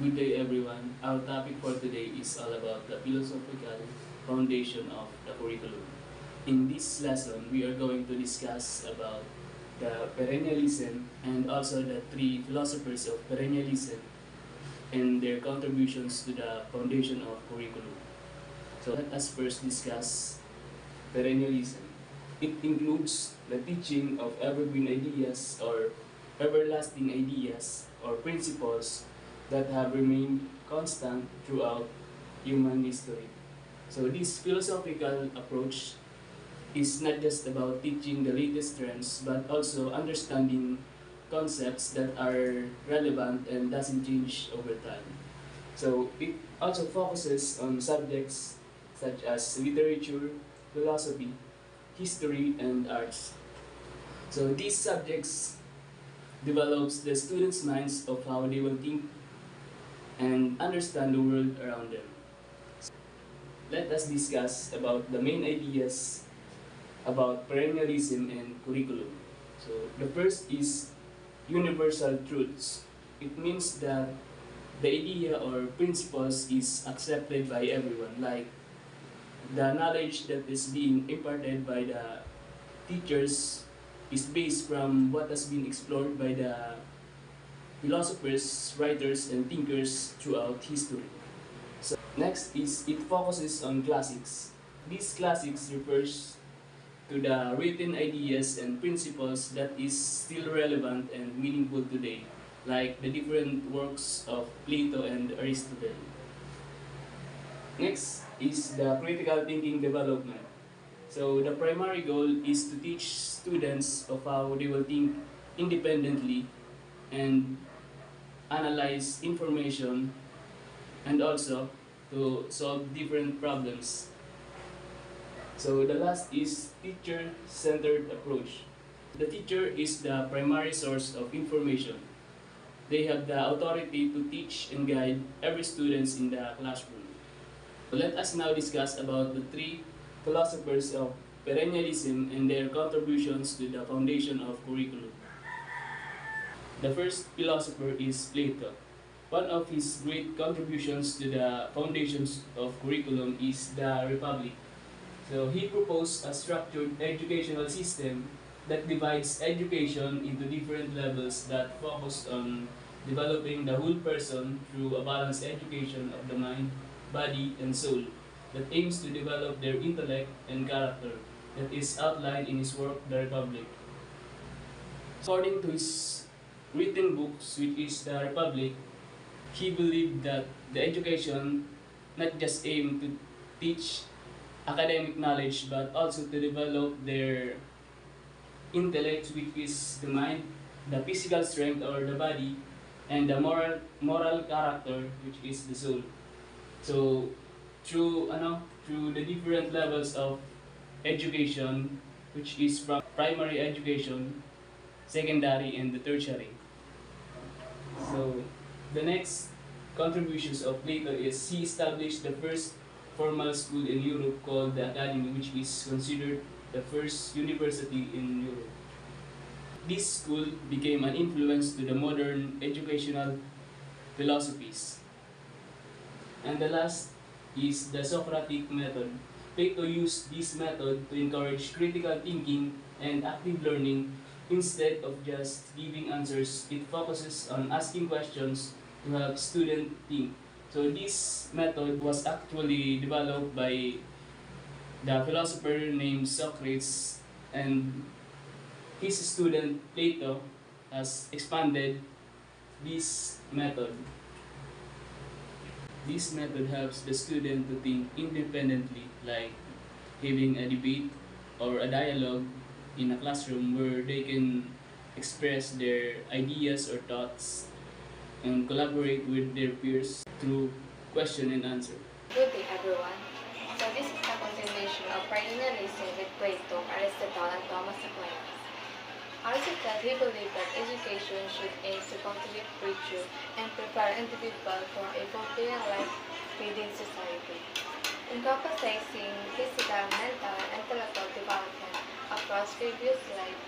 Good day everyone. Our topic for today is all about the philosophical foundation of the curriculum. In this lesson, we are going to discuss about the perennialism and also the three philosophers of perennialism and their contributions to the foundation of curriculum. So let us first discuss perennialism. It includes the teaching of evergreen ideas or everlasting ideas or principles that have remained constant throughout human history. So this philosophical approach is not just about teaching the latest trends but also understanding concepts that are relevant and doesn't change over time. So it also focuses on subjects such as literature, philosophy, history, and arts. So these subjects develops the students' minds of how they will think and understand the world around them. Let us discuss about the main ideas about perennialism and curriculum. So the first is universal truths. It means that the idea or principles is accepted by everyone, like the knowledge that is being imparted by the teachers is based from what has been explored by the philosophers, writers, and thinkers throughout history. So next is it focuses on classics. These classics refers to the written ideas and principles that is still relevant and meaningful today, like the different works of Plato and Aristotle. Next is the critical thinking development. So the primary goal is to teach students of how they will think independently and analyze information and also to solve different problems. So the last is teacher-centered approach. The teacher is the primary source of information. They have the authority to teach and guide every student in the classroom. Let us now discuss about the three philosophers of perennialism and their contributions to the foundation of curriculum. The first philosopher is Plato. One of his great contributions to the foundations of curriculum is the Republic. So he proposed a structured educational system that divides education into different levels that focus on developing the whole person through a balanced education of the mind, body, and soul that aims to develop their intellect and character that is outlined in his work, The Republic. According to his written books, which is The Republic, he believed that the education not just aimed to teach academic knowledge but also to develop their intellect, which is the mind, the physical strength or the body, and the moral character, which is the soul. So through the different levels of education, which is from primary education, secondary, and the tertiary. So the next contributions of Plato is he established the first formal school in Europe called the Academy, which is considered the first university in Europe. This school became an influence to the modern educational philosophies. And the last is the Socratic method. Plato used this method to encourage critical thinking and active learning instead of just giving answers. It focuses on asking questions to help students think. So this method was actually developed by the philosopher named Socrates, and his student Plato has expanded this method. This method helps the student to think independently, like having a debate or a dialogue in a classroom where they can express their ideas or thoughts and collaborate with their peers through question and answer. Good day, everyone. So this is a continuation of perennialism with Plato, Aristotle, and Thomas Aquinas. Aristotle, he believed that education should aim to cultivate virtue and prepare individuals for a fulfilling life within society, encompassing physical, mental, and intellectual development across previous stages of life.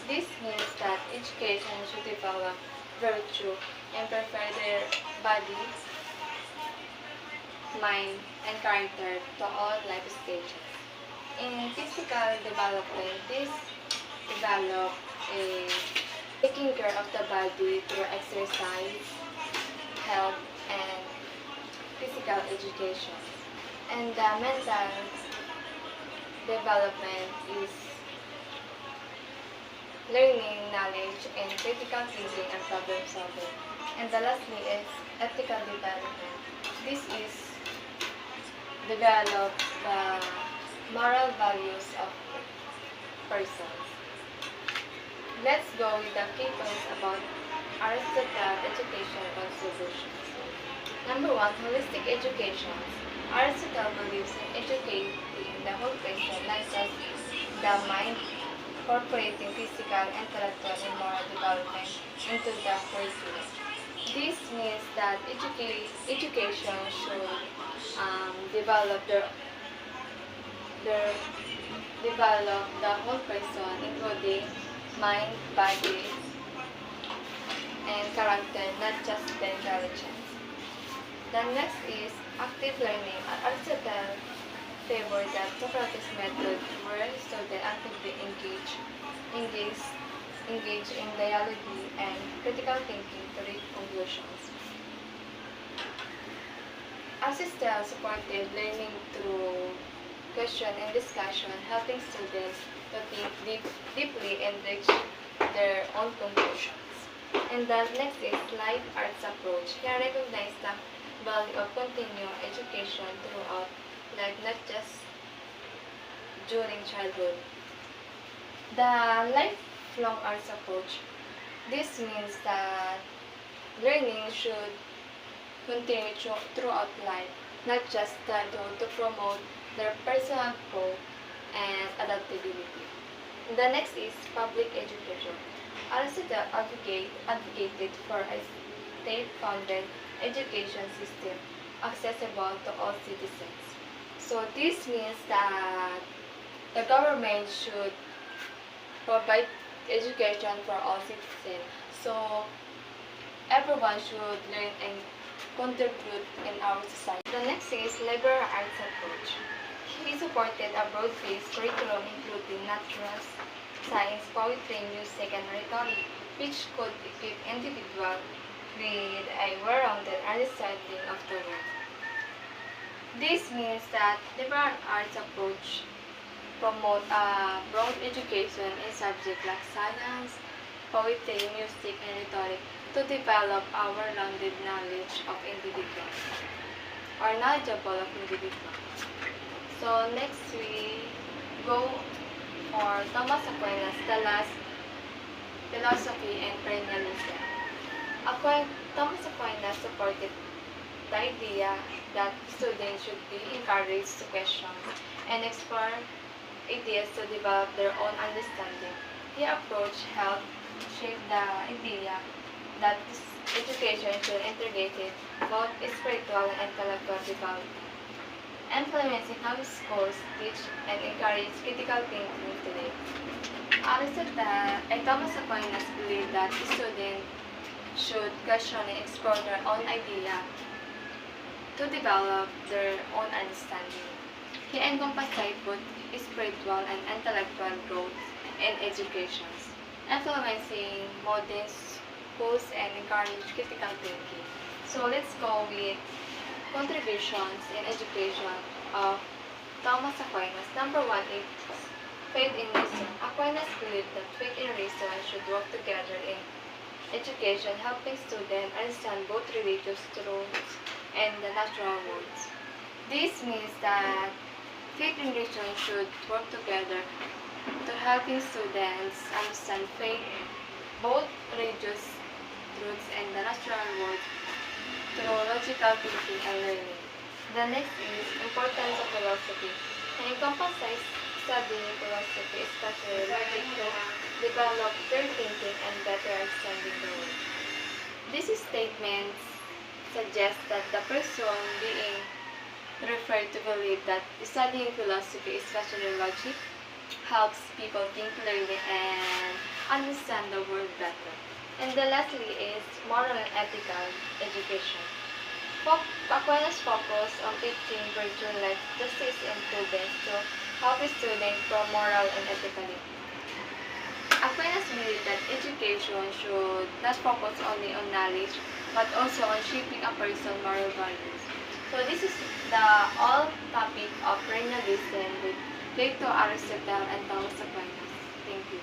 This means that education should develop virtue, and prepare their body, mind, and character to all life stages. In physical development, this develop a taking care of the body through exercise, health, and physical education. And the mental development is learning, knowledge, and critical thinking and problem solving. And the lastly is ethical development. This is develop the moral values of persons. Let's go with the key points about Aristotle education contributions. Number one, holistic education. Aristotle believes in educating the whole person, not just the mind, incorporating physical, intellectual, and moral development into the curriculum. This means that education should develop their develop the whole person, including mind, body, and character, not just the intelligence. The next is active learning. Aristotle favored the Socrates method where students actively engage in dialogue and critical thinking to reach conclusions. Aristotle supported learning through question and discussion, helping students to think deeply and reach their own conclusions. And the next is life arts approach. He recognized the value of continuing education throughout life, not just during childhood. The lifelong arts approach. This means that learning should continue throughout life, not just childhood, to promote their personal growth and adaptability. The next is public education. Aristotle advocated for a state-funded education system accessible to all citizens. So this means that the government should provide education for all citizens. So everyone should learn and contribute in our society. The next is liberal arts approach. He supported a broad-based curriculum including natural science, poetry, music, and rhetoric, which could equip individuals with a well-rounded understanding of the world. This means that liberal arts approach promote a broad education in subjects like science, poetry, music, and rhetoric to develop our rounded knowledge of individuals or knowledgeable of individuals. So next we go for Thomas Aquinas, the last philosophy and perennialism. Thomas Aquinas supported the idea that students should be encouraged to question and explore ideas to develop their own understanding. His approach helped shape the idea that education should integrate both spiritual and intellectual development, influencing how schools teach and encourage critical thinking today. Aristotle and Thomas Aquinas believed that students should question and explore their own idea to develop their own understanding. He encompassed both spiritual and intellectual growth in education, influencing modern schools and encourage critical thinking. So let's go with contributions in education of Thomas Aquinas. Number one is faith in reason. Aquinas believed that faith and reason should work together in education, helping students understand both religious truths and the natural worlds. This means that faith and reason should work together to helping students understand faith, both religious truths and the natural world through logical thinking and learning. The next is importance of philosophy. It encompasses studying philosophy, especially logic, to develop their thinking and better understanding the world. These statements suggest that the person being referred to believe that studying philosophy, especially logic, helps people think clearly and understand the world better. And the lastly is moral and ethical education. Aquinas focused on teaching virtue like justice and prudence to help the student grow moral and ethically. Aquinas believed that education should not focus only on knowledge, but also on shaping a person's moral values. So this is the all topic of perennialism with Plato, Aristotle, and Thomas Aquinas. Thank you.